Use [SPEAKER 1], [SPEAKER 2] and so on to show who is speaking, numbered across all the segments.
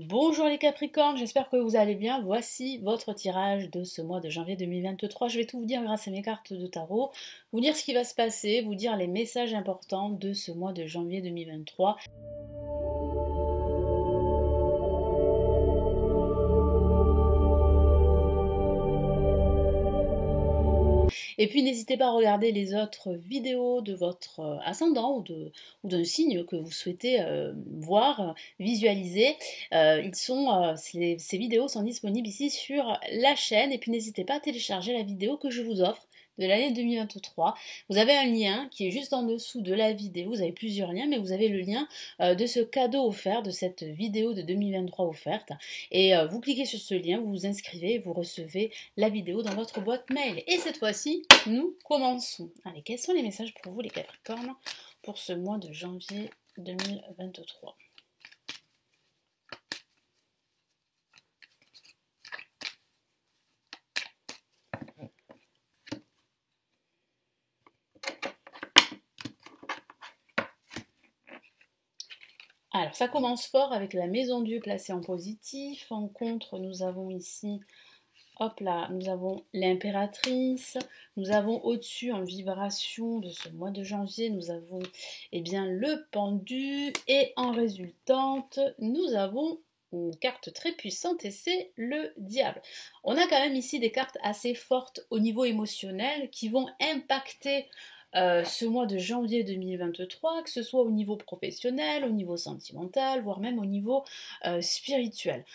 [SPEAKER 1] Bonjour les Capricornes, j'espère que vous allez bien. Voici votre tirage de ce mois de janvier 2023. Je vais tout vous dire grâce à mes cartes de tarot, vous dire ce qui va se passer, vous dire les messages importants de ce mois de janvier 2023. Et puis n'hésitez pas à regarder les autres vidéos de votre ascendant ou d'un signe que vous souhaitez voir, visualiser. Ces vidéos sont disponibles ici sur la chaîne. Et puis n'hésitez pas à télécharger la vidéo que je vous offre de l'année 2023. Vous avez un lien qui est juste en dessous de la vidéo. Vous avez plusieurs liens, mais vous avez le lien de ce cadeau offert, de cette vidéo de 2023 offerte. Et vous cliquez sur ce lien, vous vous inscrivez et vous recevez la vidéo dans votre boîte mail. Et cette fois-ci, nous commençons. Allez, quels sont les messages pour vous les Capricornes pour ce mois de janvier 2023? Alors, ça commence fort avec la maison Dieu placée en positif. En contre, nous avons ici, hop là, nous avons l'impératrice. Nous avons au-dessus, en vibration de ce mois de janvier, nous avons bien le pendu. Et en résultante, nous avons une carte très puissante et c'est le diable. On a quand même ici des cartes assez fortes au niveau émotionnel qui vont impacter ce mois de janvier 2023, que ce soit au niveau professionnel, au niveau sentimental, voire même au niveau spirituel.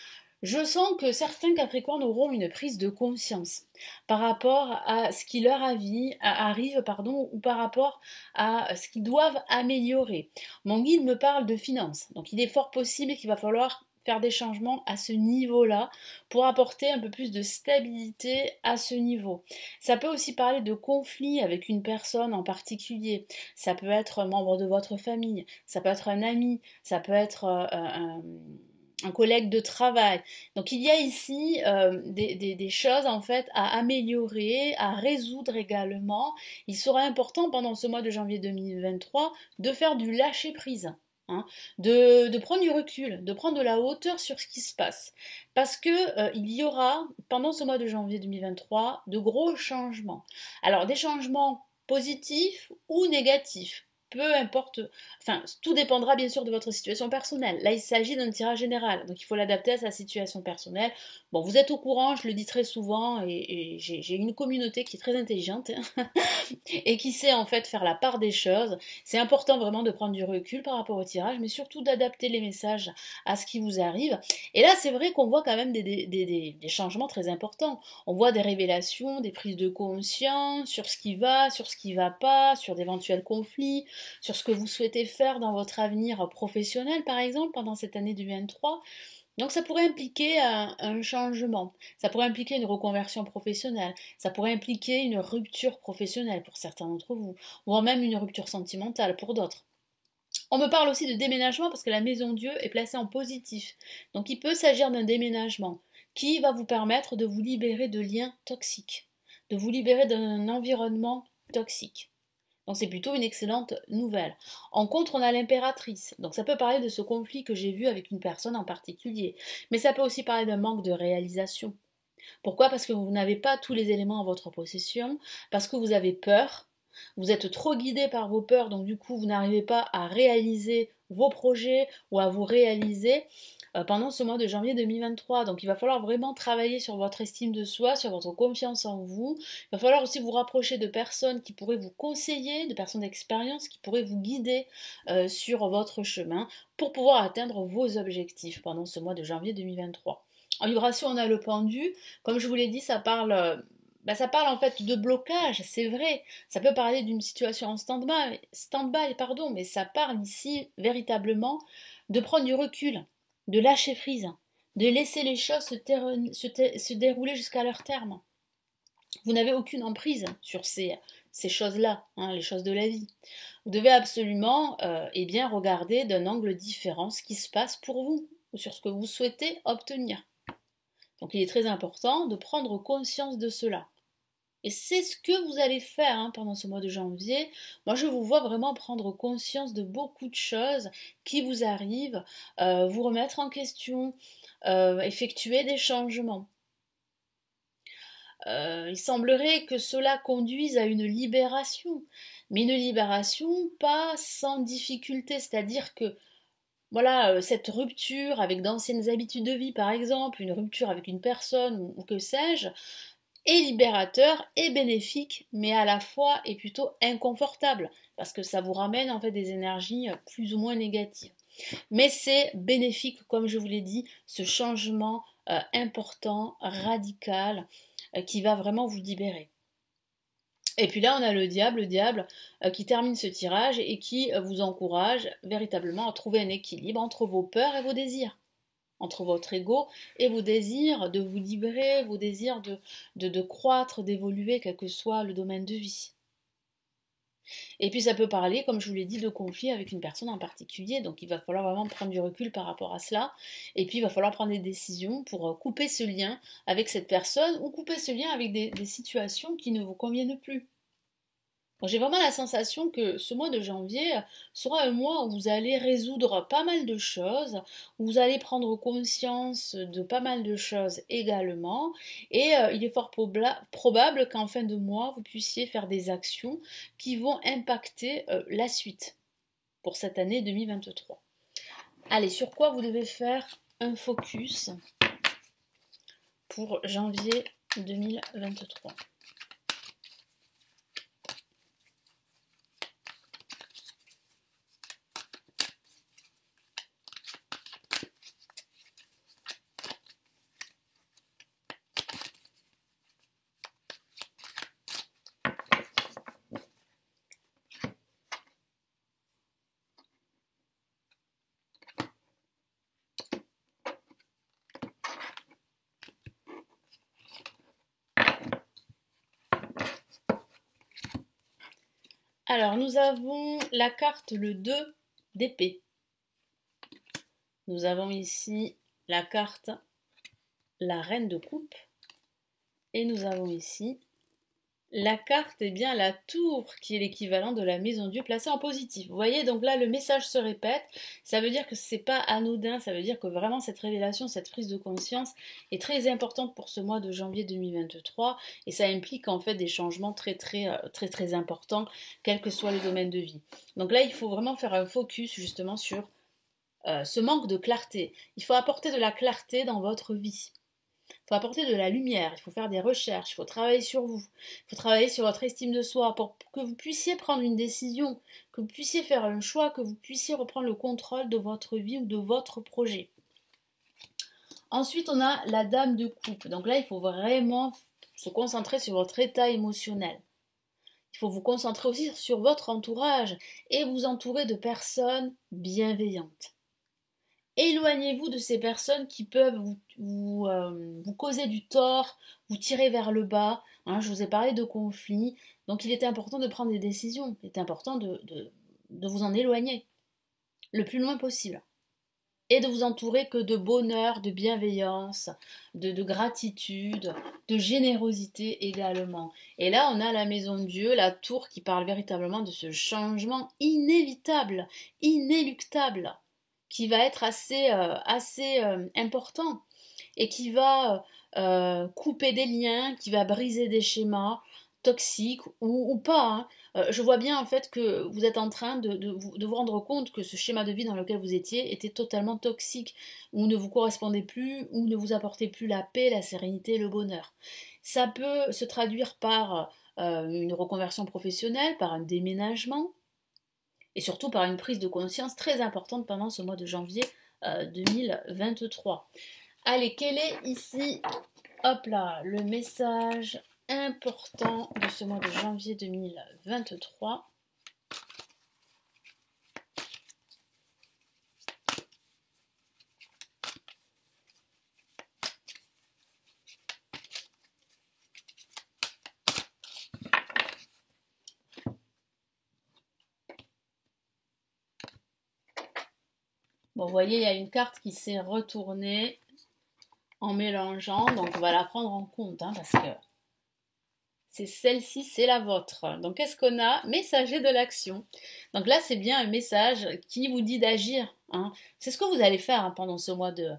[SPEAKER 1] Je sens que certains Capricornes auront une prise de conscience par rapport à ce qui leur arrive, ou par rapport à ce qu'ils doivent améliorer. Mon guide me parle de finances, donc il est fort possible qu'il va falloir faire des changements à ce niveau-là pour apporter un peu plus de stabilité à ce niveau. Ça peut aussi parler de conflits avec une personne en particulier. Ça peut être un membre de votre famille, ça peut être un ami, ça peut être un collègue de travail. Donc il y a ici des choses en fait à améliorer, à résoudre également. Il sera important pendant ce mois de janvier 2023 de faire du lâcher prise. Hein, de prendre du recul, de prendre de la hauteur sur ce qui se passe. Parce que il y aura, pendant ce mois de janvier 2023, de gros changements. Alors, des changements positifs ou négatifs. Peu importe, enfin, tout dépendra bien sûr de votre situation personnelle. Là, il s'agit d'un tirage général, donc il faut l'adapter à sa situation personnelle. Bon, vous êtes au courant, je le dis très souvent, et j'ai une communauté qui est très intelligente et qui sait en fait faire la part des choses. C'est important vraiment de prendre du recul par rapport au tirage, mais surtout d'adapter les messages à ce qui vous arrive. Et là, c'est vrai qu'on voit quand même des changements très importants. On voit des révélations, des prises de conscience sur ce qui va, sur ce qui va pas, sur d'éventuels conflits, sur ce que vous souhaitez faire dans votre avenir professionnel, par exemple, pendant cette année 2023. Donc ça pourrait impliquer un changement, ça pourrait impliquer une reconversion professionnelle, ça pourrait impliquer une rupture professionnelle pour certains d'entre vous, voire même une rupture sentimentale pour d'autres. On me parle aussi de déménagement parce que la maison Dieu est placée en positif. Donc il peut s'agir d'un déménagement qui va vous permettre de vous libérer de liens toxiques, de vous libérer d'un environnement toxique. Donc c'est plutôt une excellente nouvelle. En contre, on a l'impératrice. Donc ça peut parler de ce conflit que j'ai vu avec une personne en particulier. Mais ça peut aussi parler d'un manque de réalisation. Pourquoi? Parce que vous n'avez pas tous les éléments en votre possession, parce que vous avez peur, vous êtes trop guidé par vos peurs, donc du coup vous n'arrivez pas à réaliser vos projets ou à vous réaliser pendant ce mois de janvier 2023. Donc il va falloir vraiment travailler sur votre estime de soi, sur votre confiance en vous. Il va falloir aussi vous rapprocher de personnes qui pourraient vous conseiller, de personnes d'expérience qui pourraient vous guider sur votre chemin pour pouvoir atteindre vos objectifs pendant ce mois de janvier 2023. En vibration, on a le pendu. Comme je vous l'ai dit, ça parle en fait de blocage, c'est vrai. Ça peut parler d'une situation en stand-by, pardon, mais ça parle ici véritablement de prendre du recul, de lâcher prise, de laisser les choses se dérouler jusqu'à leur terme. Vous n'avez aucune emprise sur ces choses-là, hein, les choses de la vie. Vous devez absolument bien regarder d'un angle différent ce qui se passe pour vous, ou sur ce que vous souhaitez obtenir. Donc il est très important de prendre conscience de cela. Et c'est ce que vous allez faire pendant ce mois de janvier. Moi, je vous vois vraiment prendre conscience de beaucoup de choses qui vous arrivent, vous remettre en question, effectuer des changements. Il semblerait que cela conduise à une libération, mais une libération pas sans difficulté, c'est-à-dire que voilà, cette rupture avec d'anciennes habitudes de vie, par exemple, une rupture avec une personne ou que sais-je, est libérateur et bénéfique, mais à la fois est plutôt inconfortable, parce que ça vous ramène en fait des énergies plus ou moins négatives. Mais c'est bénéfique, comme je vous l'ai dit, ce changement important, radical, qui va vraiment vous libérer. Et puis là, on a le diable qui termine ce tirage et qui vous encourage véritablement à trouver un équilibre entre vos peurs et vos désirs, entre votre ego et vos désirs de vous libérer, vos désirs de croître, d'évoluer, quel que soit le domaine de vie. Et puis ça peut parler, comme je vous l'ai dit, de conflit avec une personne en particulier, donc il va falloir vraiment prendre du recul par rapport à cela, et puis il va falloir prendre des décisions pour couper ce lien avec cette personne, ou couper ce lien avec des situations qui ne vous conviennent plus. J'ai vraiment la sensation que ce mois de janvier sera un mois où vous allez résoudre pas mal de choses, où vous allez prendre conscience de pas mal de choses également, et il est fort probable qu'en fin de mois, vous puissiez faire des actions qui vont impacter la suite pour cette année 2023. Allez, sur quoi vous devez faire un focus pour janvier 2023? Alors, nous avons la carte le 2 d'épée. Nous avons ici la carte la reine de coupe. Et nous avons ici la carte, bien la tour, qui est l'équivalent de la maison Dieu placée en positif. Vous voyez, donc là, le message se répète. Ça veut dire que c'est pas anodin. Ça veut dire que vraiment, cette révélation, cette prise de conscience est très importante pour ce mois de janvier 2023. Et ça implique en fait des changements très importants, quel que soit le domaine de vie. Donc là, il faut vraiment faire un focus justement sur ce manque de clarté. Il faut apporter de la clarté dans votre vie. Il faut apporter de la lumière, il faut faire des recherches, il faut travailler sur vous, il faut travailler sur votre estime de soi pour que vous puissiez prendre une décision, que vous puissiez faire un choix, que vous puissiez reprendre le contrôle de votre vie ou de votre projet. Ensuite, on a la dame de coupe. Donc là, il faut vraiment se concentrer sur votre état émotionnel. Il faut vous concentrer aussi sur votre entourage et vous entourer de personnes bienveillantes. Éloignez-vous de ces personnes qui peuvent vous causer du tort, vous tirer vers le bas. Je vous ai parlé de conflits, donc il est important de prendre des décisions. Il est important de vous en éloigner le plus loin possible. Et de vous entourer que de bonheur, de bienveillance, de gratitude, de générosité également. Et là, on a la maison de Dieu, la tour qui parle véritablement de ce changement inévitable, inéluctable, qui va être assez important et qui va couper des liens, qui va briser des schémas toxiques ou pas. Je vois bien en fait que vous êtes en train de vous rendre compte que ce schéma de vie dans lequel vous étiez était totalement toxique, ou ne vous correspondait plus, ou ne vous apportait plus la paix, la sérénité, le bonheur. Ça peut se traduire par une reconversion professionnelle, par un déménagement, et surtout par une prise de conscience très importante pendant ce mois de janvier 2023. Allez, quel est ici, hop là, le message important de ce mois de janvier 2023? Bon, vous voyez, il y a une carte qui s'est retournée en mélangeant, donc on va la prendre en compte, parce que c'est celle-ci, c'est la vôtre. Donc qu'est-ce qu'on a? Messager de l'action. Donc là, c'est bien un message qui vous dit d'agir, hein. C'est ce que vous allez faire, hein, pendant ce mois de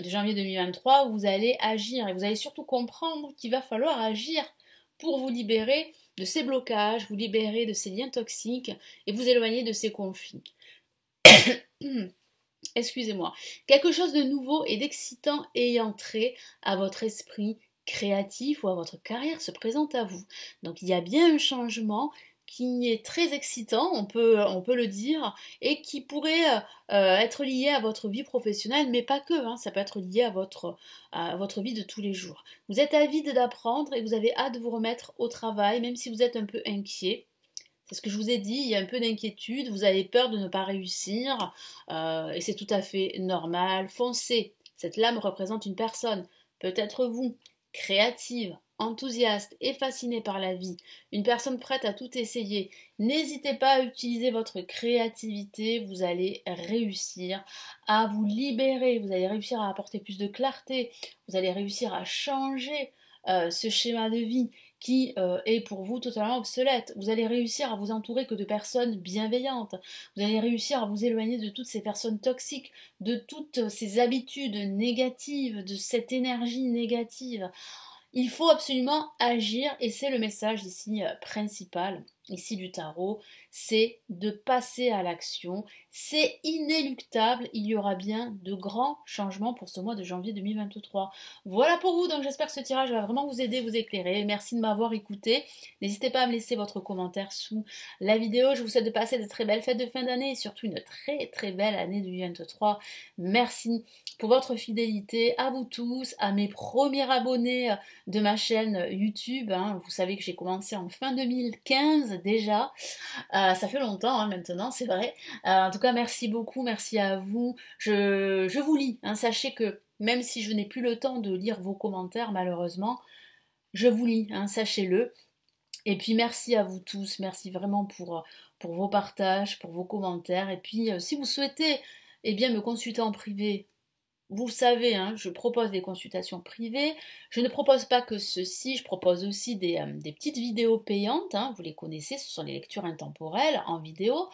[SPEAKER 1] janvier 2023. Vous allez agir et vous allez surtout comprendre qu'il va falloir agir pour vous libérer de ces blocages, vous libérer de ces liens toxiques et vous éloigner de ces conflits. Excusez-moi. Quelque chose de nouveau et d'excitant ayant trait à votre esprit créatif ou à votre carrière se présente à vous. Donc il y a bien un changement qui est très excitant, on peut le dire, et qui pourrait être lié à votre vie professionnelle, mais pas que, hein, ça peut être lié à votre vie de tous les jours. Vous êtes avide d'apprendre et vous avez hâte de vous remettre au travail, même si vous êtes un peu inquiet. C'est ce que je vous ai dit, il y a un peu d'inquiétude, vous avez peur de ne pas réussir, et c'est tout à fait normal. Foncez, cette lame représente une personne, peut-être vous, créative, enthousiaste et fascinée par la vie, une personne prête à tout essayer. N'hésitez pas à utiliser votre créativité, vous allez réussir à vous libérer, vous allez réussir à apporter plus de clarté, vous allez réussir à changer ce schéma de vie qui est pour vous totalement obsolète. Vous allez réussir à vous entourer que de personnes bienveillantes. Vous allez réussir à vous éloigner de toutes ces personnes toxiques, de toutes ces habitudes négatives, de cette énergie négative. Il faut absolument agir et c'est le message ici principal, ici du tarot, c'est de passer à l'action. C'est inéluctable, il y aura bien de grands changements pour ce mois de janvier 2023. Voilà pour vous, donc j'espère que ce tirage va vraiment vous aider, vous éclairer. Merci de m'avoir écouté. N'hésitez pas à me laisser votre commentaire sous la vidéo. Je vous souhaite de passer de très belles fêtes de fin d'année et surtout une très très belle année 2023. Merci pour votre fidélité, à vous tous, à mes premiers abonnés de ma chaîne YouTube, hein. Vous savez que j'ai commencé en fin 2015 déjà. Ça fait longtemps, hein, maintenant, c'est vrai. En tout cas, merci beaucoup, merci à vous. Je vous lis, hein. Sachez que même si je n'ai plus le temps de lire vos commentaires, malheureusement, je vous lis, hein, sachez-le. Et puis merci à vous tous, merci vraiment pour vos partages, pour vos commentaires. Et puis si vous souhaitez eh bien, me consulter en privé, vous le savez, hein, je propose des consultations privées. Je ne propose pas que ceci, je propose aussi des petites vidéos payantes, hein, vous les connaissez, ce sont les lectures intemporelles en vidéo.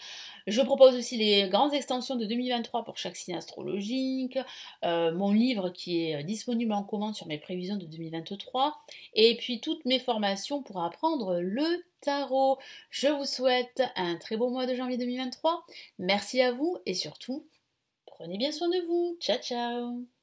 [SPEAKER 1] Je propose aussi les grandes extensions de 2023 pour chaque signe astrologique, mon livre qui est disponible en commande sur mes prévisions de 2023, et puis toutes mes formations pour apprendre le tarot. Je vous souhaite un très beau mois de janvier 2023. Merci à vous et surtout, prenez bien soin de vous. Ciao, ciao!